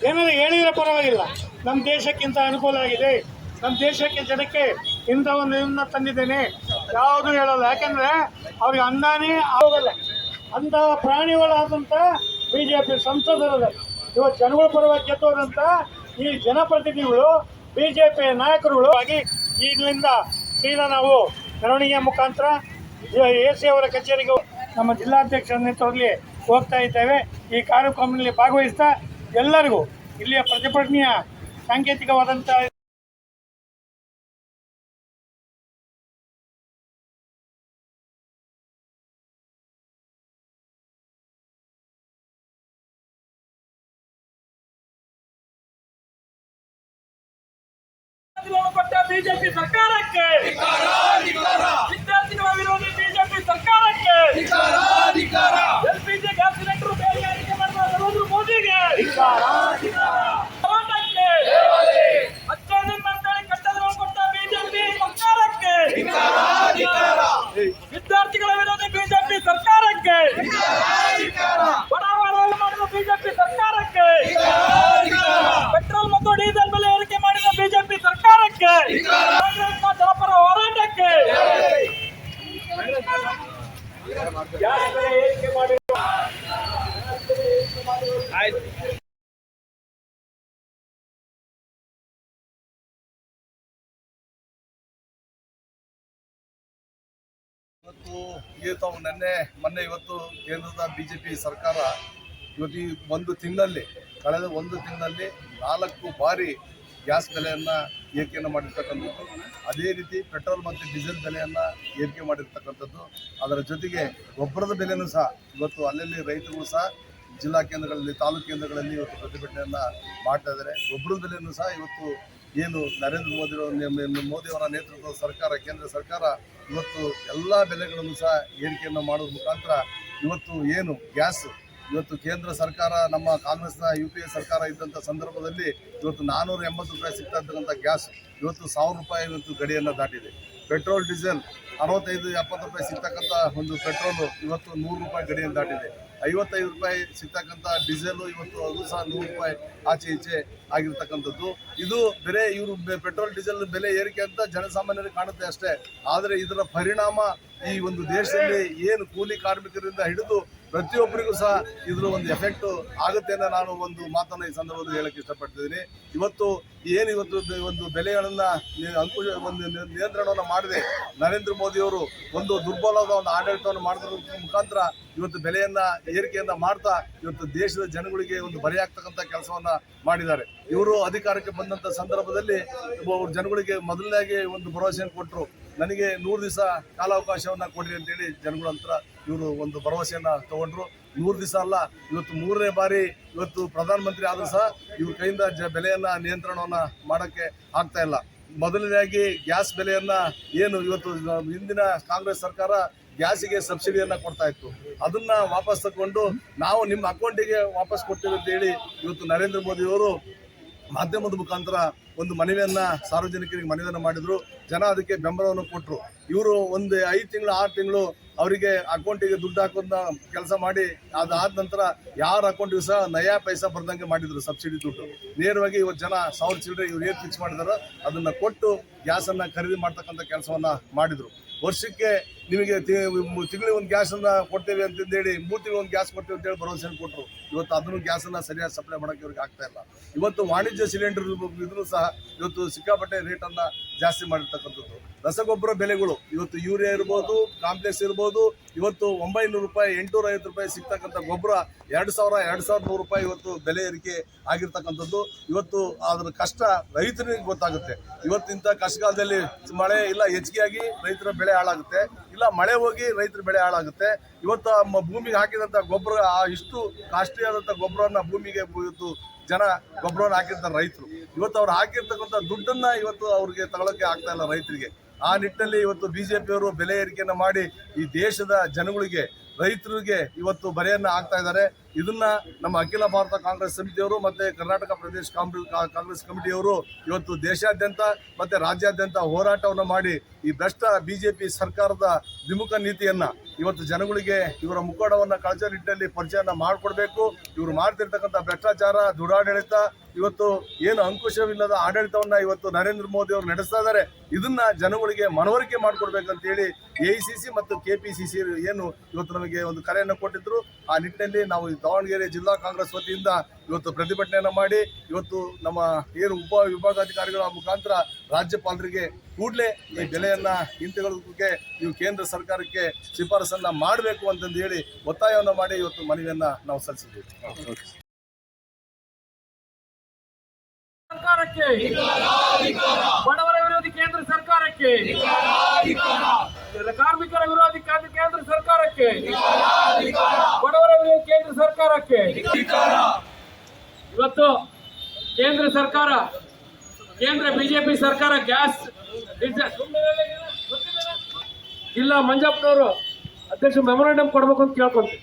ಏನಾದ್ರು ಹೇಳಿದ್ರೆ ಪರವಾಗಿಲ್ಲ, ನಮ್ಮ ದೇಶಕ್ಕಿಂತ ಅನುಕೂಲ ಆಗಿದೆ, ನಮ್ಮ ದೇಶಕ್ಕೆ ಜನಕ್ಕೆ ಇಂಥ ಒಂದು ಇದನ್ನ ತಂದಿದ್ದೇನೆ ಯಾವುದು ಹೇಳಲ್ಲ. ಯಾಕೆಂದರೆ ಅವ್ರಿಗೆ ಅಂದಾನೇ ಆಗೋಲ್ಲ. ಅಂಥ ಪ್ರಾಣಿಗಳಾದಂಥ BJP ಸಂಸದರದ ಇವತ್ತು ಜನಗಳ ಪರವಾಗಿ ಗೆದ್ದೋದಂಥ ಈ ಜನಪ್ರತಿನಿಧಿಗಳು BJP ನಾಯಕರುಗಳು ಆಗಿ ಈಗಲಿಂದ ಸೀದಾ ನಾವು ಮೆರವಣಿಗೆ ಮುಖಾಂತರ AC ಅವರ ಕಚೇರಿಗೆ ನಮ್ಮ ಜಿಲ್ಲಾಧ್ಯಕ್ಷರ ನೇತೃತ್ವದಲ್ಲಿ ಹೋಗ್ತಾ ಇದ್ದೇವೆ. ಈ ಕಾರ್ಯಕ್ರಮದಲ್ಲಿ ಭಾಗವಹಿಸ್ತಾ ಎಲ್ಲರಿಗೂ ಇಲ್ಲಿಯ ಪ್ರತಿಭಟನೆಯ ಸಾಂಕೇತಿಕವಾದಂಥ ಬಿಜೆಪಿ ಸರ್ಕಾರಕ್ಕೆ ವಿದ್ಯಾರ್ಥಿಗಳ ವಿರೋಧಿ ಬಿಜೆಪಿ ಸರ್ಕಾರಕ್ಕೆ LPG ಗ್ಯಾಸ್ ಸಿಲಿಂಡರ್ ಬೆಲೆ ಏರಿಕೆ ಮಾಡಿದ ನರೇಂದ್ರ ಮೋದಿಗೆ ಹೋರಾಟಕ್ಕೆ ಅಚ್ಚೇದಿನ ಅಂತೇಳಿ ಕಟ್ಟಡಗಳನ್ನು ಕೊಟ್ಟ ಬಿಜೆಪಿ ಸರ್ಕಾರಕ್ಕೆ ವಿದ್ಯಾರ್ಥಿಗಳ ವಿರೋಧಿ ಬಿಜೆಪಿ ಸರ್ಕಾರಕ್ಕೆ ಬಡವರ ಮಾಡಿದ ಬಿಜೆಪಿ ಸರ್ಕಾರಕ್ಕೆ ಪೆಟ್ರೋಲ್ ಮತ್ತು ಡೀಸೆಲ್ ಬೆಲೆ ಏರಿಕೆ ಮಾಡಿದ ಬಿಜೆಪಿ ಸರ್ಕಾರಕ್ಕೆ ಕಾಂಗ್ರೆಸ್ನ ಜನಪರ ಹೋರಾಟಕ್ಕೆ ಗ್ಯಾಸ್ ಬೆಲೆ ಏರಿಕೆ ಮಾಡಿದ ಇವತ್ತು ಮೊನ್ನೆ ಇವತ್ತು ಕೇಂದ್ರದ BJP ಸರ್ಕಾರ ಇವತ್ತು ಈ ಕಳೆದ ಒಂದು ತಿಂಗಳಲ್ಲಿ 4 ಬಾರಿ ಗ್ಯಾಸ್ ಬೆಲೆಯನ್ನು ಏರಿಕೆಯನ್ನು ಮಾಡಿರ್ತಕ್ಕಂಥದ್ದು. ಅದೇ ರೀತಿ ಪೆಟ್ರೋಲ್ ಮತ್ತು ಡೀಸೆಲ್ ಬೆಲೆಯನ್ನು ಏರಿಕೆ ಮಾಡಿರ್ತಕ್ಕಂಥದ್ದು. ಅದರ ಜೊತೆಗೆ ಗೊಬ್ಬರದ ಬೆಲೆಯೂ ಸಹ ಇವತ್ತು ಅಲ್ಲಲ್ಲಿ ರೈತರು ಸಹ ಜಿಲ್ಲಾ ಕೇಂದ್ರಗಳಲ್ಲಿ ತಾಲೂಕು ಕೇಂದ್ರಗಳಲ್ಲಿ ಇವತ್ತು ಪ್ರತಿಭಟನೆಯನ್ನು ಮಾಡ್ತಾ ಇದ್ದಾರೆ. ಗೊಬ್ಬರದ ಬೆಲೆಯೂ ಸಹ ಇವತ್ತು ಏನು ನರೇಂದ್ರ ಮೋದಿಯವರ ನೇತೃತ್ವದ ಸರ್ಕಾರ, ಕೇಂದ್ರ ಸರ್ಕಾರ ಇವತ್ತು ಎಲ್ಲ ಬೆಲೆಗಳನ್ನು ಸಹ ಏರಿಕೆಯನ್ನು ಮಾಡೋದ್ರ ಮುಖಾಂತರ ಇವತ್ತು ಏನು ಗ್ಯಾಸ್ ಇವತ್ತು ಕೇಂದ್ರ ಸರ್ಕಾರ ನಮ್ಮ ಕಾಂಗ್ರೆಸ್ನ UPA ಸರ್ಕಾರ ಇದ್ದಂಥ ಸಂದರ್ಭದಲ್ಲಿ ಇವತ್ತು 480 ರೂಪಾಯಿ ಸಿಗ್ತಾ ಇರ್ತಕ್ಕಂಥ ಗ್ಯಾಸ್ ಇವತ್ತು 1000 ರೂಪಾಯಿ ಇವತ್ತು ಗಡಿಯನ್ನು ದಾಟಿದೆ. ಪೆಟ್ರೋಲ್ ಡೀಸೆಲ್ 65-70 ರೂಪಾಯಿ ಸಿಗ್ತಕ್ಕಂಥ ಒಂದು ಪೆಟ್ರೋಲು ಇವತ್ತು 100 ರೂಪಾಯಿ ಗಡಿಯನ್ನು ದಾಟಿದೆ. 55 ರೂಪಾಯಿ ಸಿಗ್ತಕ್ಕಂಥ ಡೀಸೆಲು ಇವತ್ತು ಅದು ಸಹ 100 ರೂಪಾಯಿ ಆಚೆ ಈಚೆ ಆಗಿರ್ತಕ್ಕಂಥದ್ದು. ಇದು ಬೇರೆ ಇವರು ಪೆಟ್ರೋಲ್ ಡೀಸೆಲ್ ಬೆಲೆ ಏರಿಕೆ ಅಂತ ಜನಸಾಮಾನ್ಯರಿಗೆ ಕಾಣುತ್ತೆ ಅಷ್ಟೇ. ಆದರೆ ಇದರ ಪರಿಣಾಮ ಈ ಒಂದು ದೇಶದಲ್ಲಿ ಏನು ಕೂಲಿ ಕಾರ್ಮಿಕರಿಂದ ಹಿಡಿದು ಪ್ರತಿಯೊಬ್ಬರಿಗೂ ಸಹ ಇದರ ಒಂದು ಎಫೆಕ್ಟ್ ಆಗುತ್ತೆ ಅನ್ನೋ ನಾನು ಒಂದು ಮಾತನ್ನು ಈ ಸಂದರ್ಭದಲ್ಲಿ ಹೇಳಕ್ಕೆ ಇಷ್ಟಪಡ್ತಿದ್ದೀನಿ. ಇವತ್ತು ಒಂದು ಬೆಲೆಗಳನ್ನು ನಿಯಂತ್ರಣವನ್ನು ಮಾಡದೆ ನರೇಂದ್ರ ಮೋದಿಯವರು ಒಂದು ದುರ್ಬಲವಾದ ಒಂದು ಆಡಳಿತವನ್ನು ಮಾಡೋದ್ರ ಮುಖಾಂತರ ಇವತ್ತು ಬೆಲೆಯನ್ನು ಏರಿಕೆಯನ್ನು ಮಾಡ್ತಾ ಇವತ್ತು ದೇಶದ ಜನಗಳಿಗೆ ಒಂದು ಬರೆಯಾಗ್ತಕ್ಕಂಥ ಕೆಲಸವನ್ನು ಮಾಡಿದ್ದಾರೆ. ಇವರು ಅಧಿಕಾರಕ್ಕೆ ಬಂದಂಥ ಸಂದರ್ಭದಲ್ಲಿ ಜನಗಳಿಗೆ ಮೊದಲನೇಗೆ ಒಂದು ಭರವಸೆಯನ್ನು ಕೊಟ್ಟರು, ನನಗೆ 100 ದಿವಸ ಕಾಲಾವಕಾಶವನ್ನು ಕೊಡಿ ಅಂತೇಳಿ ಜನಗಳ ಹತ್ರ ಇವರು ಒಂದು ಭರವಸೆಯನ್ನು ತಗೊಂಡ್ರು. 100 ದಿವಸ ಅಲ್ಲ, ಇವತ್ತು 3ನೇ ಬಾರಿ ಇವತ್ತು ಪ್ರಧಾನಮಂತ್ರಿ ಆದರೂ ಸಹ ಇವ್ರ ಕೈಯಿಂದ ಬೆಲೆಯನ್ನು ನಿಯಂತ್ರಣವನ್ನು ಮಾಡೋಕ್ಕೆ ಆಗ್ತಾ ಇಲ್ಲ. ಮೊದಲನೇದಾಗಿ ಗ್ಯಾಸ್ ಬೆಲೆಯನ್ನು ಏನು ಇವತ್ತು ಹಿಂದಿನ ಕಾಂಗ್ರೆಸ್ ಸರ್ಕಾರ ಗ್ಯಾಸಿಗೆ ಸಬ್ಸಿಡಿಯನ್ನು ಕೊಡ್ತಾ ಇತ್ತು, ಅದನ್ನು ವಾಪಸ್ ತಗೊಂಡು ನಾವು ನಿಮ್ಮ ಅಕೌಂಟಿಗೆ ವಾಪಸ್ ಕೊಡ್ತೀವಿ ಅಂತೇಳಿ ಇವತ್ತು ನರೇಂದ್ರ ಮೋದಿಯವರು ಮಾಧ್ಯಮದ ಮುಖಾಂತರ ಒಂದು ಮನವಿಯನ್ನು ಸಾರ್ವಜನಿಕರಿಗೆ ಮನವಿಯನ್ನು ಮಾಡಿದರು. ಜನ ಅದಕ್ಕೆ ಬೆಂಬಲವನ್ನು ಕೊಟ್ಟರು. ಇವರು ಒಂದು 5 ತಿಂಗಳು 6 ತಿಂಗಳು ಅವರಿಗೆ ಅಕೌಂಟಿಗೆ ದುಡ್ಡು ಹಾಕೋದನ್ನ ಕೆಲಸ ಮಾಡಿ ಅದಾದ ನಂತರ ಯಾರ ಅಕೌಂಟಿಗೂ ಸಹ ನಯಾ ಪೈಸಾ ಬರ್ದಂಗೆ ಮಾಡಿದರು ಸಬ್ಸಿಡಿ ದುಡ್ಡು. ನೇರವಾಗಿ ಇವತ್ತು ಜನ 1000 ಚಿಲ್ಲರೆ ಇವ್ರು ಏನು ಫಿಕ್ಸ್ ಮಾಡಿದಾರೋ ಅದನ್ನು ಕೊಟ್ಟು ಗ್ಯಾಸನ್ನು ಖರೀದಿ ಮಾಡ್ತಕ್ಕಂಥ ಕೆಲಸವನ್ನು ಮಾಡಿದರು. ವರ್ಷಕ್ಕೆ ನಿಮಗೆ ತಿಂಗಳಿಗೆ ಒಂದು ಗ್ಯಾಸನ್ನು ಕೊಡ್ತೇವೆ ಅಂತಂದೇಳಿ 3 ತಿಂಗಳು ಒಂದು ಗ್ಯಾಸ್ ಕೊಡ್ತೇವೆ ಅಂತೇಳಿ ಭರವಸೆಯನ್ನು ಕೊಟ್ಟರು. ಇವತ್ತು ಅದನ್ನು ಗ್ಯಾಸನ್ನು ಸರಿಯಾಗಿ ಸಪ್ಲೈ ಮಾಡೋಕ್ಕೆ ಇವ್ರಿಗೆ ಆಗ್ತಾ ಇಲ್ಲ. ಇವತ್ತು ವಾಣಿಜ್ಯ ಸಿಲಿಂಡರ್ ಇದ್ರೂ ಸಹ ಇವತ್ತು ಸಿಕ್ಕಾಪಟ್ಟೆ ರೇಟನ್ನು ಜಾಸ್ತಿ ಮಾಡಿರ್ತಕ್ಕಂಥದ್ದು. ರಸಗೊಬ್ಬರ ಬೆಲೆಗಳು ಇವತ್ತು ಯೂರಿಯಾ ಇರ್ಬೋದು, ಕಾಂಪ್ಲೆಕ್ಸ್ ಇರ್ಬೋದು, ಇವತ್ತು 900 ರೂಪಾಯಿ 850 ರೂಪಾಯಿ ಸಿಗ್ತಕ್ಕಂಥ ಗೊಬ್ಬರ 2000-2100 ರೂಪಾಯಿ ಇವತ್ತು ಬೆಲೆ ಏರಿಕೆ ಆಗಿರ್ತಕ್ಕಂಥದ್ದು. ಇವತ್ತು ಅದರ ಕಷ್ಟ ರೈತರಿಗೆ ಗೊತ್ತಾಗುತ್ತೆ. ಇವತ್ತಿಂಥ ಕಷ್ಟಕಾಲದಲ್ಲಿ ಮಳೆ ಇಲ್ಲ, ಹೆಚ್ಚಿಗೆಯಾಗಿ ರೈತರ ಬೆಳೆ ಹಾಳಾಗುತ್ತೆ, ಇಲ್ಲ ಮಳೆ ಹೋಗಿ ರೈತರ ಬೆಳೆ ಹಾಳಾಗುತ್ತೆ. ಇವತ್ತು ಭೂಮಿಗೆ ಹಾಕಿದಂಥ ಗೊಬ್ಬರ ಇಷ್ಟು ಕಾಸ್ಟ್ಲಿ ಆದಂಥ ಗೊಬ್ಬರವನ್ನು ಭೂಮಿಗೆ ಇವತ್ತು ಜನ ಗೊಬ್ಬರವನ್ನು ಹಾಕಿರ್ತಾರೆ ರೈತರು. ಇವತ್ತು ಅವ್ರು ಹಾಕಿರ್ತಕ್ಕಂಥ ದುಡ್ಡನ್ನು ಇವತ್ತು ಅವ್ರಿಗೆ ತಗೊಳ್ಳೋಕ್ಕೆ ಆಗ್ತಾ ಇಲ್ಲ ರೈತರಿಗೆ. ಆ ನಿಟ್ಟಿನಲ್ಲಿ ಇವತ್ತು BJPಯವರು ಬೆಲೆ ಏರಿಕೆಯನ್ನು ಮಾಡಿ ಈ ದೇಶದ ಜನಗಳಿಗೆ ರೈತರಿಗೆ ಇವತ್ತು ಬರೆಯನ್ನು ಹಾಕ್ತಾ ಇದ್ದಾರೆ. ಇದನ್ನ ನಮ್ಮ ಅಖಿಲ ಭಾರತ ಕಾಂಗ್ರೆಸ್ ಸಮಿತಿಯವರು ಮತ್ತೆ ಕರ್ನಾಟಕ ಪ್ರದೇಶ ಕಾಂಗ್ರೆಸ್ ಕಮಿಟಿಯವರು ಇವತ್ತು ದೇಶಾದ್ಯಂತ ಮತ್ತೆ ರಾಜ್ಯಾದ್ಯಂತ ಹೋರಾಟವನ್ನು ಮಾಡಿ ಈ ಭ್ರಷ್ಟ ಬಿಜೆಪಿ ಸರ್ಕಾರದ ದ್ವಿಮುಖ ನೀತಿಯನ್ನ ಇವತ್ತು ಜನಗಳಿಗೆ ಇವರ ಮುಖವಾಡವನ್ನ ಕಳಚ ನಿಟ್ಟಿನಲ್ಲಿ ಪರಿಚಯನ ಮಾಡಿಕೊಡ್ಬೇಕು. ಇವರು ಮಾಡ್ತಿರ್ತಕ್ಕಂಥ ಭ್ರಷ್ಟಾಚಾರ, ದುರಾಡಳಿತ, ಇವತ್ತು ಏನು ಅಂಕುಶವಿಲ್ಲದ ಆಡಳಿತವನ್ನ ಇವತ್ತು ನರೇಂದ್ರ ಮೋದಿ ಅವರು ನಡೆಸ್ತಾ ಇದ್ದಾರೆ. ಇದನ್ನ ಜನಗಳಿಗೆ ಮನವರಿಕೆ ಮಾಡಿಕೊಡ್ಬೇಕಂತ ಹೇಳಿ AICC ಮತ್ತು KPCC ಏನು ಇವತ್ತು ನಮಗೆ ಒಂದು ಕರೆಯನ್ನು ಕೊಟ್ಟಿದ್ರು. ಆ ನಿಟ್ಟಿನಲ್ಲಿ ನಾವು ದಾವಣಗೆರೆ ಜಿಲ್ಲಾ ಕಾಂಗ್ರೆಸ್ ವತಿಯಿಂದ ಇವತ್ತು ಪ್ರತಿಭಟನೆಯನ್ನು ಮಾಡಿ ಇವತ್ತು ನಮ್ಮ ಏನು ಉಪ ವಿಭಾಗಾಧಿಕಾರಿಗಳ ಮುಖಾಂತರ ರಾಜ್ಯಪಾಲರಿಗೆ ಕೂಡಲೇ ಈ ಬೆಲೆಯನ್ನ ಹಿಂತೆಗೆದುಕೊಳ್ಳೋಕೆ ನೀವು ಕೇಂದ್ರ ಸರ್ಕಾರಕ್ಕೆ ಶಿಫಾರಸನ್ನ ಮಾಡಬೇಕು ಅಂತಂದು ಹೇಳಿ ಒತ್ತಾಯವನ್ನು ಮಾಡಿ ಇವತ್ತು ಮನವಿಯನ್ನ ನಾವು ಸಲ್ಲಿಸಿದ್ದೀವಿ. ಸರ್ಕಾರಕ್ಕೆ ಬಡವರ ವಿರೋಧಿ ಕೇಂದ್ರ ಸರ್ಕಾರಕ್ಕೆ, ಕಾರ್ಮಿಕರ ವಿರೋಧಿ ಕೇಂದ್ರ ಸರ್ಕಾರಕ್ಕೆ, ಬಡವರ ವಿರೋಧಿ ಕೇಂದ್ರ ಸರ್ಕಾರಕ್ಕೆ ಇವತ್ತು ಕೇಂದ್ರ ಸರ್ಕಾರ, ಕೇಂದ್ರ ಬಿಜೆಪಿ ಸರ್ಕಾರ ಗ್ಯಾಸ್ ಇಲ್ಲ ಮಂಜಪ್ಪನವರು ಅಧ್ಯಕ್ಷ ಮೆಮೊರಾಂಡಮ್ ಕೊಡ್ಬೇಕು ಅಂತ ಕೇಳ್ಕೊಂತೀವಿ.